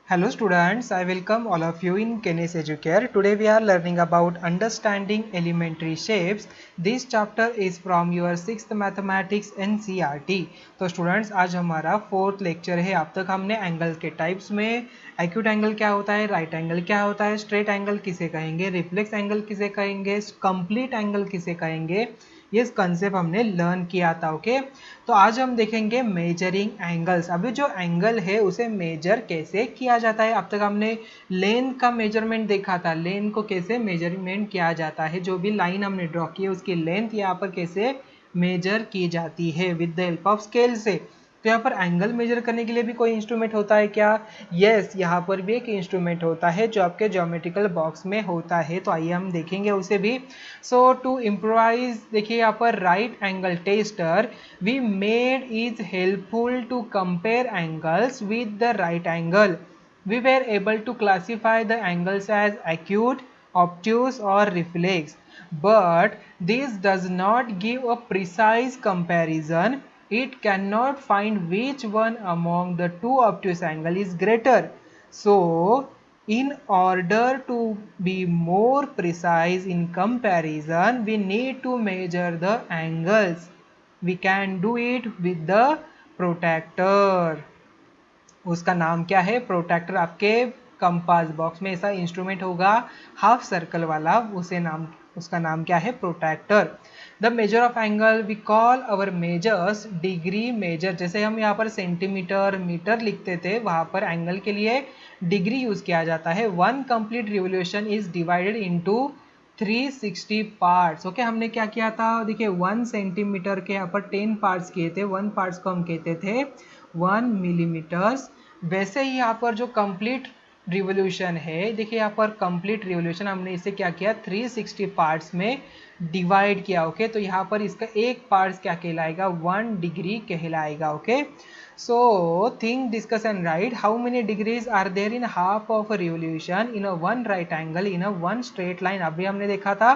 Hello students, I welcome all of you in Kenes Educare. Today we are learning about understanding elementary shapes. This chapter is from your 6th mathematics NCERT. तो students आज हमारा 4th lecture है। अब तक हमने angle के types में acute angle क्या होता है, राइट एंगल क्या होता है, स्ट्रेट एंगल किसे कहेंगे, रिफ्लेक्स एंगल किसे कहेंगे, कंप्लीट एंगल किसे कहेंगे, ये कंसेप्ट हमने लर्न किया था। ओके, तो आज हम देखेंगे मेजरिंग एंगल्स। अभी जो एंगल है उसे मेजर कैसे किया जाता है। अब तक हमने लेंथ का मेजरमेंट देखा था, लेंथ को कैसे मेजरमेंट किया जाता है, जो भी लाइन हमने ड्रॉ की है उसकी लेंथ यहाँ पर कैसे मेजर की जाती है with the help of scale से। तो यहाँ पर एंगल मेजर करने के लिए भी कोई इंस्ट्रूमेंट होता है क्या? यस, यहाँ पर भी एक इंस्ट्रूमेंट होता है जो आपके ज्योमेट्रिकल बॉक्स में होता है। तो आइए हम देखेंगे उसे भी। सो टू इम्प्रोवाइज, देखिए यहाँ पर right angle tester we made is helpful to compare angles with the right angle. We were able to classify the angles as acute, obtuse or reflex. But this does not give a precise comparison. It cannot find which one among the two obtuse angle is greater. So, in order to be more precise in comparison, we need to measure the angles. We can do it with the protractor. उसका नाम क्या है? Protractor. आपके compass box में ऐसा instrument होगा half circle वाला, उसका नाम क्या है? Protractor. The measure of angle we call our measures degree measure. जैसे हम यहाँ पर सेंटीमीटर मीटर लिखते थे, वहाँ पर एंगल के लिए डिग्री यूज किया जाता है। One complete revolution is divided into 360 parts. Okay, हमने क्या किया था? देखिए 1 सेंटीमीटर के यहाँ पर 10 पार्ट्स किए थे। 1 पार्ट्स को हम कहते थे 1 मिलीमीटर्स। वैसे ही यहाँ पर जो कंप्लीट रिवोल्यूशन है, देखिए यहाँ पर कंप्लीट रिवोल्यूशन हमने इसे क्या किया? 360 पार्ट्स में डिवाइड किया। ओके, तो यहाँ पर इसका एक पार्ट्स क्या कहलाएगा? 1 डिग्री कहलाएगा। Okay, so think, discuss and write how many degrees are there in half of a revolution in a one right angle in a one straight line. अभी हमने देखा था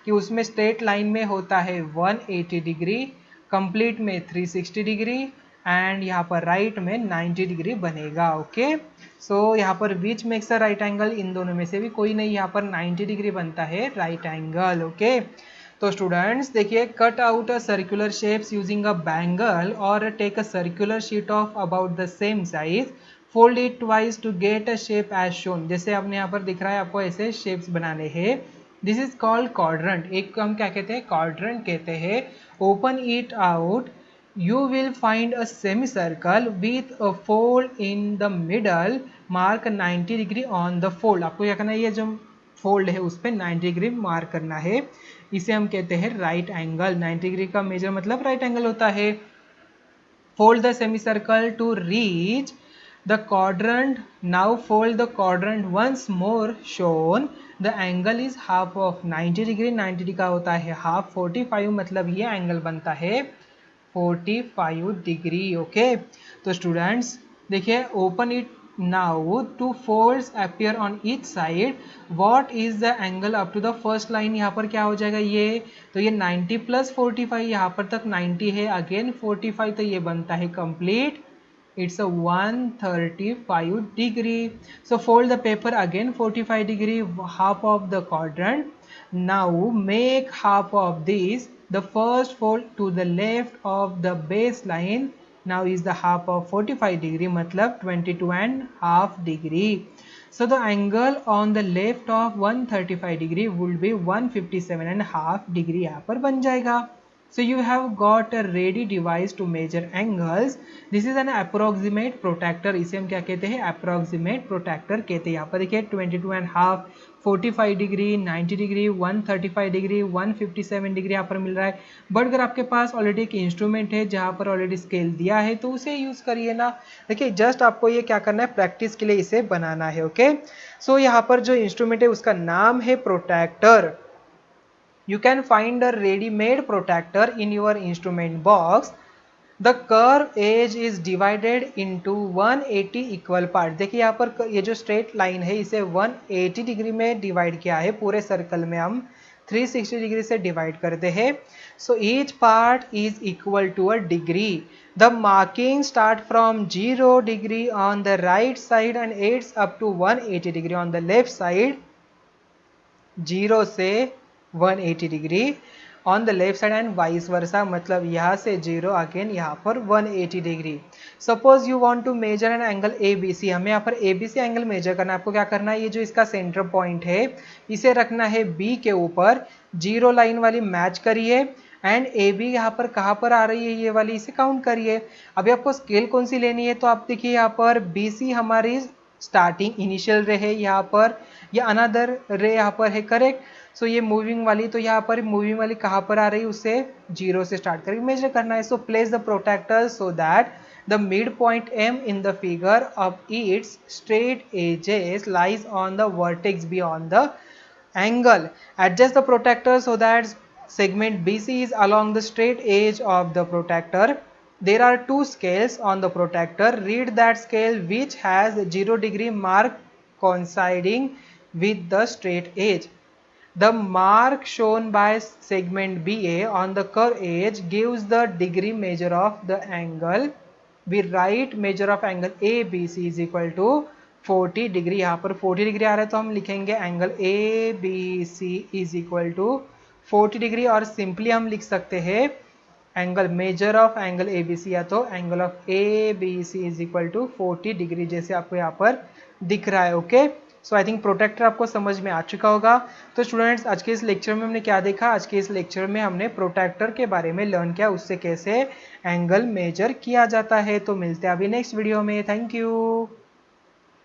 कि उसमें स्ट्रेट लाइन में होता है 180 डिग्री, कंप्लीट में 360 डिग्री एंड यहाँ पर राइट में 90 डिग्री बनेगा। ओके, सो यहाँ पर बीच में एक राइट एंगल, इन दोनों में से भी कोई नहीं, यहाँ पर 90 डिग्री बनता है राइट एंगल। ओके, तो स्टूडेंट्स देखिए, cut out a circular shapes using a bangle और take a circular sheet of about the same size, fold it twice to get a shape as shown. जैसे आपने यहाँ पर दिख रहा है, आपको ऐसे शेप्स बनाने हैं। This is called quadrant. एक को हम क्या कहते हैं? क्वाड्रेंट कहते हैं। Open it out, you will find a semicircle with a fold in the middle. Mark 90 degree on the fold. आपको क्या करना है? ये जो फोल्ड है उस पर 90 डिग्री मार्क करना है। इसे हम कहते हैं राइट एंगल। 90 डिग्री का मेजर मतलब राइट एंगल होता है। Fold the semi circle to reach the quadrant. Now fold the quadrant once more shown the angle is half of 90 degree. 90 degree का होता है हाफ, 45 मतलब ये एंगल बनता है 45 डिग्री। ओके, तो स्टूडेंट्स देखिए, open it now, two folds appear on each side. What is the angle up to the first line? यहाँ पर क्या हो जाएगा? ये तो ये 90 प्लस 45, यहाँ पर तक 90 है, अगेन 45, तो ये बनता है complete, it's a 135 degree. So fold the paper again 45 degree, half of the quadrant. Now make half of this. The first fold to the left of the baseline now is the half of 45 degree, मतलब 22 and half degree. So the angle on the left of 135 degree would be 157 and half degree यहाँ पर बन जाएगा। So you have got a ready device to measure angles. This is an approximate protractor. इसे हम क्या कहते हैं? approximate protractor कहते हैं। यहाँ पर देखिए 22 and half, 45 degree, 90 degree, 135 degree, 157 degree यहाँ पर मिल रहा है। बट अगर आपके पास ऑलरेडी एक इंस्ट्रूमेंट है जहाँ पर ऑलरेडी स्केल दिया है तो उसे यूज करिए ना। देखिए जस्ट आपको ये क्या करना है? प्रैक्टिस के लिए इसे बनाना है। ओके, सो यहाँ पर जो इंस्ट्रूमेंट है उसका नाम है protractor. You can find a ready-made protractor in your instrument box. The curve edge is divided into 180 equal parts. देखिए यहाँ पर ये जो स्ट्रेट लाइन है इसे 180 डिग्री में डिवाइड किया है। पूरे सर्कल में हम 360 डिग्री से डिवाइड करते हैं। So each part is equal to a degree. The marking start from 0 degree on the right side and ends up to 180 degree on the left side. 0 से 180 degree on the left side and vice versa, मतलब यहाँ से 0 again यहाँ पर 180 degree. Suppose you want to measure an angle A B C, हमें यहाँ पर A B C angle major करना है। आपको क्या करना है, ये जो इसका सेंटर पॉइंट है इसे रखना है बी के ऊपर, 0 लाइन वाली मैच करिए एंड ए बी यहाँ पर कहाँ पर आ रही है ये वाली, इसे काउंट करिए। अभी आपको स्केल कौन सी लेनी है, तो आप देखिए यहाँ पर बी सी हमारी स्टार्टिंग इनिशियल रे है यहाँ पर, या अनदर रे यहाँ पर है, करेक्ट। सो ये मूविंग वाली, तो यहाँ पर मूविंग वाली कहाँ पर आ रही है, उसे 0 से स्टार्ट करके मेजर करना है। So place the protractor so that the midpoint M in the figure of its straight edges lies on the vertex beyond the angle. Adjust the protractor so that segment BC is along the straight edge of the protractor. There are two scales on the protractor. Read that scale which has 0 degree mark coinciding with the straight edge. The mark shown by segment BA on the curved edge gives the degree measure of the angle. We write measure of angle ABC is equal to 40 degree. यहाँ पर 40 degree आ रहा है तो हम लिखेंगे angle ABC is equal to 40 degree, और simply हम लिख सकते हैं angle measure of angle ABC या तो angle of ABC is equal to 40 degree, जैसे आपको यहाँ पर दिख रहा है। Okay, so I think protractor आपको समझ में आ चुका होगा। तो स्टूडेंट्स, आज के इस लेक्चर में हमने क्या देखा, आज के इस लेक्चर में हमने प्रोट्रैक्टर के बारे में लर्न किया, उससे कैसे एंगल मेजर किया जाता है। तो मिलते हैं अभी नेक्स्ट वीडियो में। Thank you.